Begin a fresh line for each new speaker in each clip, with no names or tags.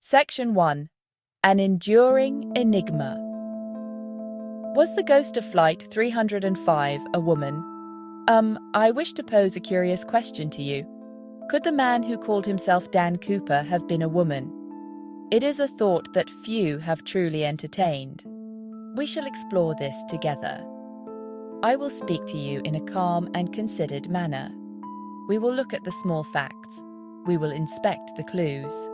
Section 1. An enduring enigma. Was the ghost of Flight 305 a woman? I wish to pose a curious question to you. Could the man who called himself Dan Cooper have been a woman? It is a thought that few have truly entertained. We shall explore this together. I will speak to you in a calm and considered manner. We will look at the small facts. We will inspect the clues.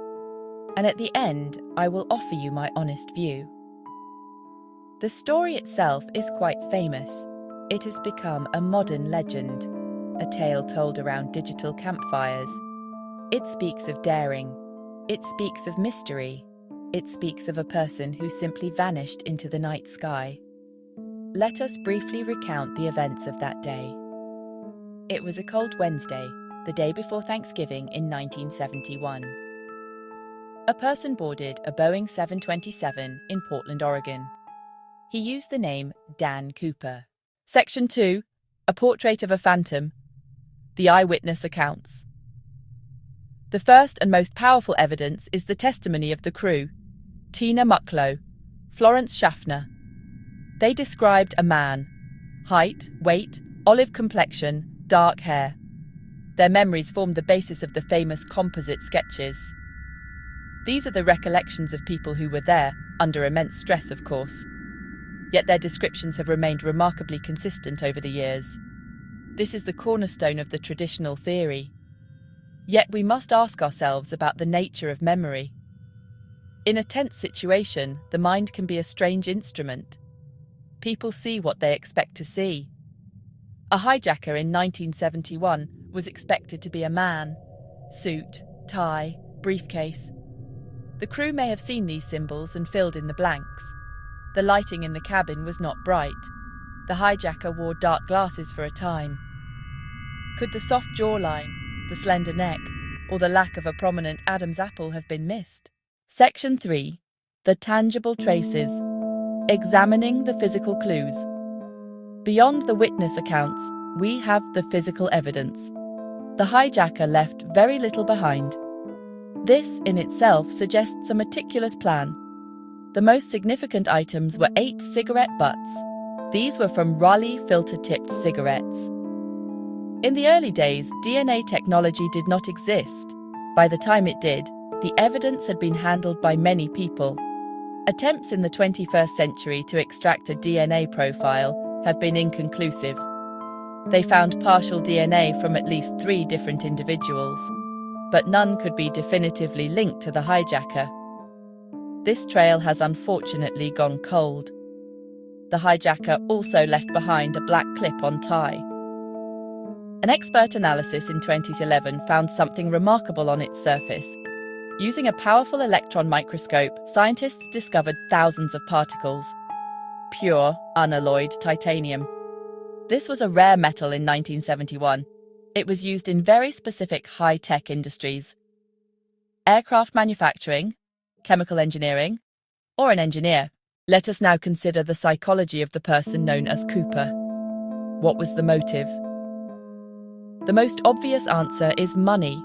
And at the end, I will offer you my honest view. The story itself is quite famous. It has become a modern legend, a tale told around digital campfires. It speaks of daring. It speaks of mystery. It speaks of a person who simply vanished into the night sky. Let us briefly recount the events of that day. It was a cold Wednesday, the day before Thanksgiving in 1971. A person boarded a Boeing 727 in Portland, Oregon. He used the name Dan Cooper. Section 2. A portrait of a phantom. The eyewitness accounts. The first and most powerful evidence is the testimony of the crew, Tina Mucklow, Florence Schaffner. They described a man, height, weight, olive complexion, dark hair. Their memories formed the basis of the famous composite sketches. These are the recollections of people who were there, under immense stress, of course. Yet their descriptions have remained remarkably consistent over the years. This is the cornerstone of the traditional theory. Yet we must ask ourselves about the nature of memory. In a tense situation, the mind can be a strange instrument. People see what they expect to see. A hijacker in 1971 was expected to be a man. Suit, tie, briefcase. The crew may have seen these symbols and filled in the blanks. The lighting in the cabin was not bright. The hijacker wore dark glasses for a time. Could the soft jawline, the slender neck, or the lack of a prominent Adam's apple have been missed? Section 3. The tangible traces. Examining the physical clues. Beyond the witness accounts, we have the physical evidence. The hijacker left very little behind. This, in itself, suggests a meticulous plan. The most significant items were 8 cigarette butts. These were from Raleigh filter-tipped cigarettes. In the early days, DNA technology did not exist. By the time it did, the evidence had been handled by many people. Attempts in the 21st century to extract a DNA profile have been inconclusive. They found partial DNA from at least 3 different individuals, but none could be definitively linked to the hijacker. This trail has unfortunately gone cold. The hijacker also left behind a black clip-on tie. An expert analysis in 2011 found something remarkable on its surface. Using a powerful electron microscope, scientists discovered thousands of particles. Pure, unalloyed titanium. This was a rare metal in 1971. It was used in very specific high-tech industries. Aircraft manufacturing, chemical engineering, or an engineer. Let us now consider the psychology of the person known as Cooper. What was the motive? The most obvious answer is money.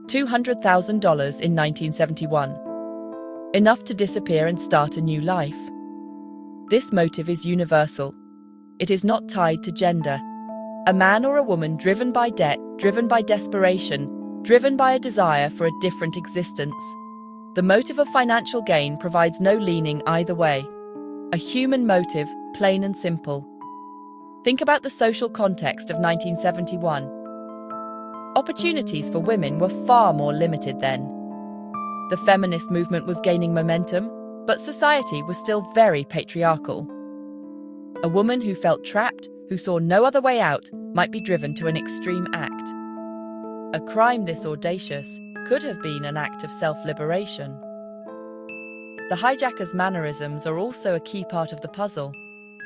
$200,000 in 1971. Enough to disappear and start a new life. This motive is universal. It is not tied to gender. A man or a woman driven by debt, driven by desperation, driven by a desire for a different existence. The motive of financial gain provides no leaning either way. A human motive, plain and simple. Think about the social context of 1971. Opportunities for women were far more limited then. The feminist movement was gaining momentum, but society was still very patriarchal. A woman who felt trapped, who saw no other way out, might be driven to an extreme act. A crime this audacious could have been an act of self-liberation. The hijacker's mannerisms are also a key part of the puzzle.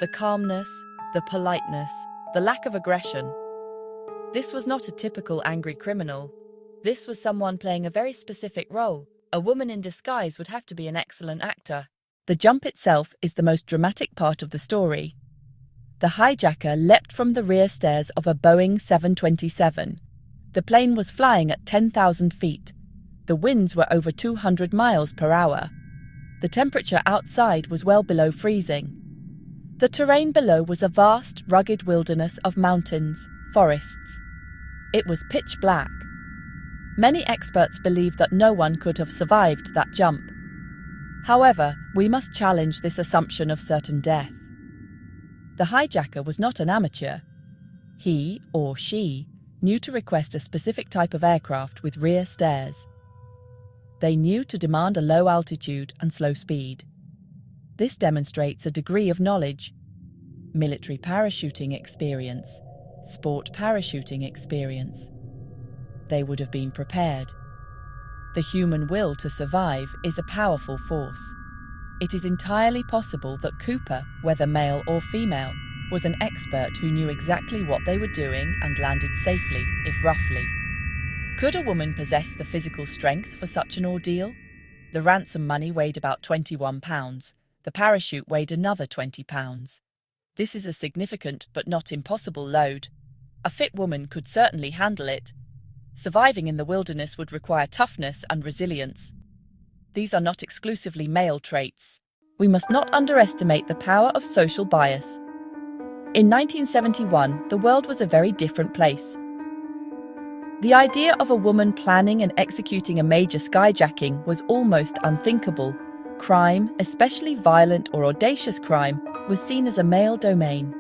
The calmness, the politeness, the lack of aggression. This was not a typical angry criminal. This was someone playing a very specific role. A woman in disguise would have to be an excellent actor. The jump itself is the most dramatic part of the story. The hijacker leapt from the rear stairs of a Boeing 727. The plane was flying at 10,000 feet. The winds were over 200 miles per hour. The temperature outside was well below freezing. The terrain below was a vast, rugged wilderness of mountains, forests. It was pitch black. Many experts believe that no one could have survived that jump. However, we must challenge this assumption of certain death. The hijacker was not an amateur. He, or she, knew to request a specific type of aircraft with rear stairs. They knew to demand a low altitude and slow speed. This demonstrates a degree of knowledge, military parachuting experience, sport parachuting experience. They would have been prepared. The human will to survive is a powerful force. It is entirely possible that Cooper, whether male or female, was an expert who knew exactly what they were doing and landed safely, if roughly. Could a woman possess the physical strength for such an ordeal? The ransom money weighed about 21 pounds. The parachute weighed another 20 pounds. This is a significant but not impossible load. A fit woman could certainly handle it. Surviving in the wilderness would require toughness and resilience. These are not exclusively male traits. We must not underestimate the power of social bias. In 1971, the world was a very different place. The idea of a woman planning and executing a major skyjacking was almost unthinkable. Crime, especially violent or audacious crime, was seen as a male domain.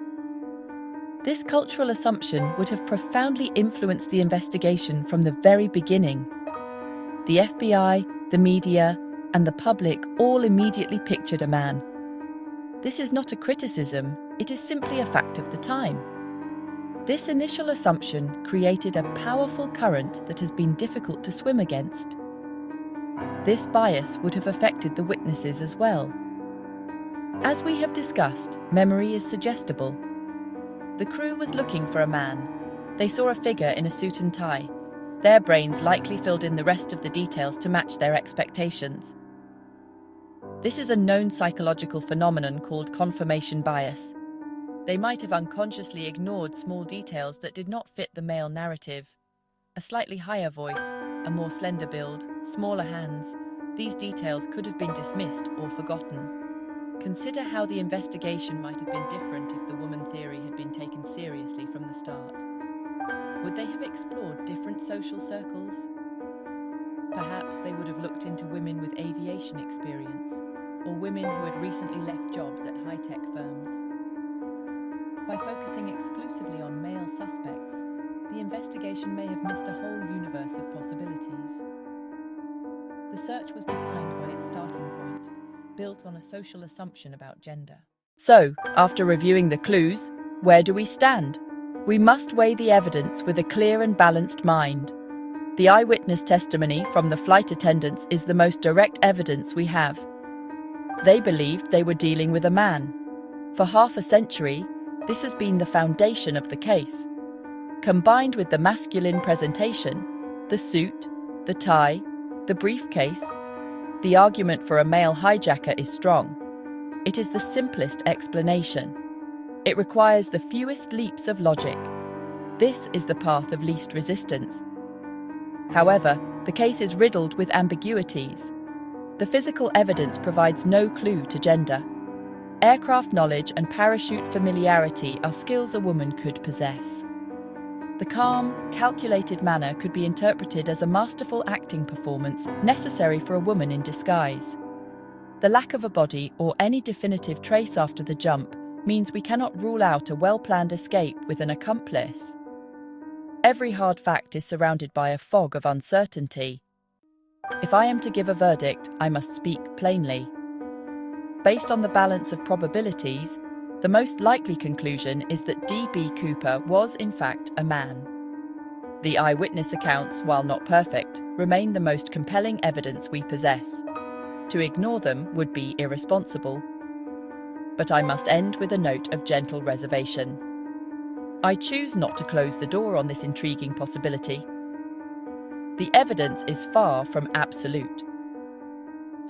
This cultural assumption would have profoundly influenced the investigation from the very beginning. The FBI, the media, and the public all immediately pictured a man. This is not a criticism, it is simply a fact of the time. This initial assumption created a powerful current that has been difficult to swim against. This bias would have affected the witnesses as well. As we have discussed, memory is suggestible. The crew was looking for a man. They saw a figure in a suit and tie. Their brains likely filled in the rest of the details to match their expectations. This is a known psychological phenomenon called confirmation bias. They might have unconsciously ignored small details that did not fit the male narrative. A slightly higher voice, a more slender build, smaller hands. These details could have been dismissed or forgotten. Consider how the investigation might have been different if the woman theory had been taken seriously from the start. Would they have explored different social circles? Perhaps they would have looked into women with aviation experience, or women who had recently left jobs at high-tech firms. By focusing exclusively on male suspects, the investigation may have missed a whole universe of possibilities. The search was defined by its starting point, built on a social assumption about gender. So, after reviewing the clues, where do we stand? We must weigh the evidence with a clear and balanced mind. The eyewitness testimony from the flight attendants is the most direct evidence we have. They believed they were dealing with a man. For half a century, this has been the foundation of the case. Combined with the masculine presentation, the suit, the tie, the briefcase, the argument for a male hijacker is strong. It is the simplest explanation. It requires the fewest leaps of logic. This is the path of least resistance. However, the case is riddled with ambiguities. The physical evidence provides no clue to gender. Aircraft knowledge and parachute familiarity are skills a woman could possess. The calm, calculated manner could be interpreted as a masterful acting performance necessary for a woman in disguise. The lack of a body or any definitive trace after the jump means we cannot rule out a well-planned escape with an accomplice. Every hard fact is surrounded by a fog of uncertainty. If I am to give a verdict, I must speak plainly. Based on the balance of probabilities, the most likely conclusion is that D.B. Cooper was in fact a man. The eyewitness accounts, while not perfect, remain the most compelling evidence we possess. To ignore them would be irresponsible. But I must end with a note of gentle reservation. I choose not to close the door on this intriguing possibility. The evidence is far from absolute.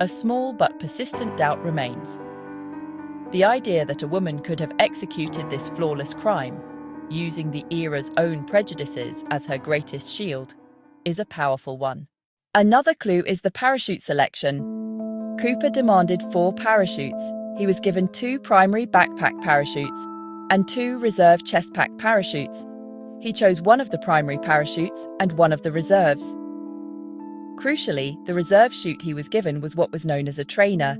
A small but persistent doubt remains. The idea that a woman could have executed this flawless crime, using the era's own prejudices as her greatest shield, is a powerful one. Another clue is the parachute selection. Cooper demanded 4 parachutes. He was given 2 primary backpack parachutes and 2 reserve chest pack parachutes. He chose one of the primary parachutes and one of the reserves. Crucially, the reserve chute he was given was what was known as a trainer.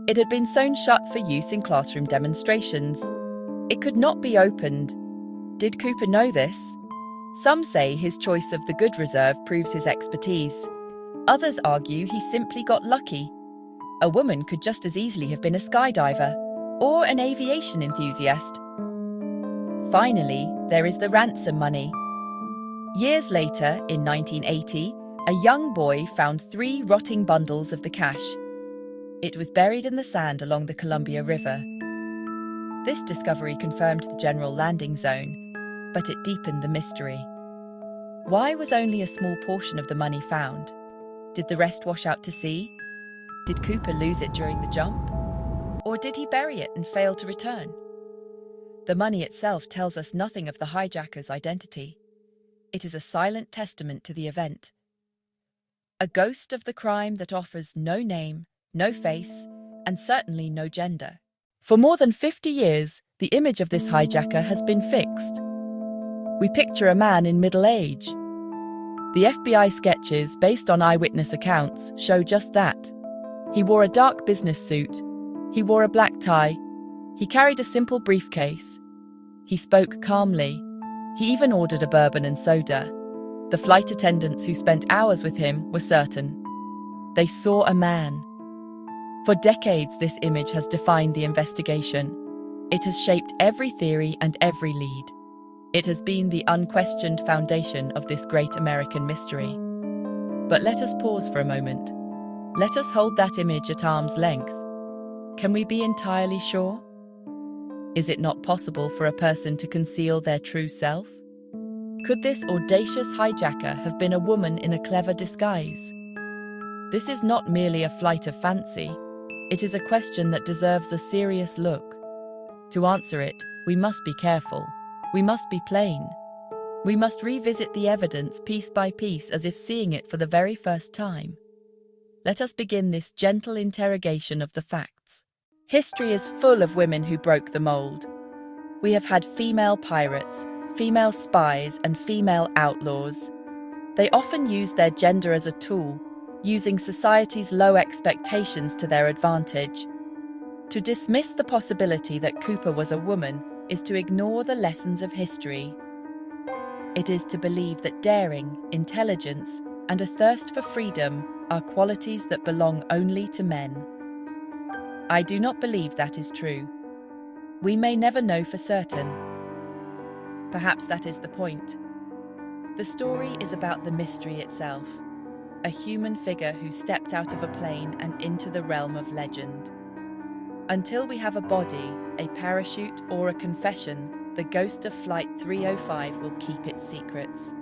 It had been sewn shut for use in classroom demonstrations. It could not be opened. Did Cooper know this? Some say his choice of the good reserve proves his expertise. Others argue he simply got lucky. A woman could just as easily have been a skydiver or an aviation enthusiast. Finally, there is the ransom money. Years later, in 1980, a young boy found 3 rotting bundles of the cash. It was buried in the sand along the Columbia River. This discovery confirmed the general landing zone, but it deepened the mystery. Why was only a small portion of the money found? Did the rest wash out to sea? Did Cooper lose it during the jump? Or did he bury it and fail to return? The money itself tells us nothing of the hijacker's identity. It is a silent testament to the event. A ghost of the crime that offers no name, no face, and certainly no gender. For more than 50 years, the image of this hijacker has been fixed. We picture a man in middle age. The FBI sketches, based on eyewitness accounts, show just that. He wore a dark business suit. He wore a black tie. He carried a simple briefcase. He spoke calmly. He even ordered a bourbon and soda. The flight attendants who spent hours with him were certain. They saw a man. For decades, this image has defined the investigation. It has shaped every theory and every lead. It has been the unquestioned foundation of this great American mystery. But let us pause for a moment. Let us hold that image at arm's length. Can we be entirely sure? Is it not possible for a person to conceal their true self? Could this audacious hijacker have been a woman in a clever disguise? This is not merely a flight of fancy. It is a question that deserves a serious look. To answer it, we must be careful. We must be plain. We must revisit the evidence piece by piece as if seeing it for the very first time. Let us begin this gentle interrogation of the facts. History is full of women who broke the mold. We have had female pirates, female spies, and female outlaws. They often used their gender as a tool, using society's low expectations to their advantage. To dismiss the possibility that Cooper was a woman is to ignore the lessons of history. It is to believe that daring, intelligence, and a thirst for freedom are qualities that belong only to men. I do not believe that is true. We may never know for certain. Perhaps that is the point. The story is about the mystery itself, a human figure who stepped out of a plane and into the realm of legend. Until we have a body, a parachute, or a confession, the ghost of Flight 305 will keep its secrets.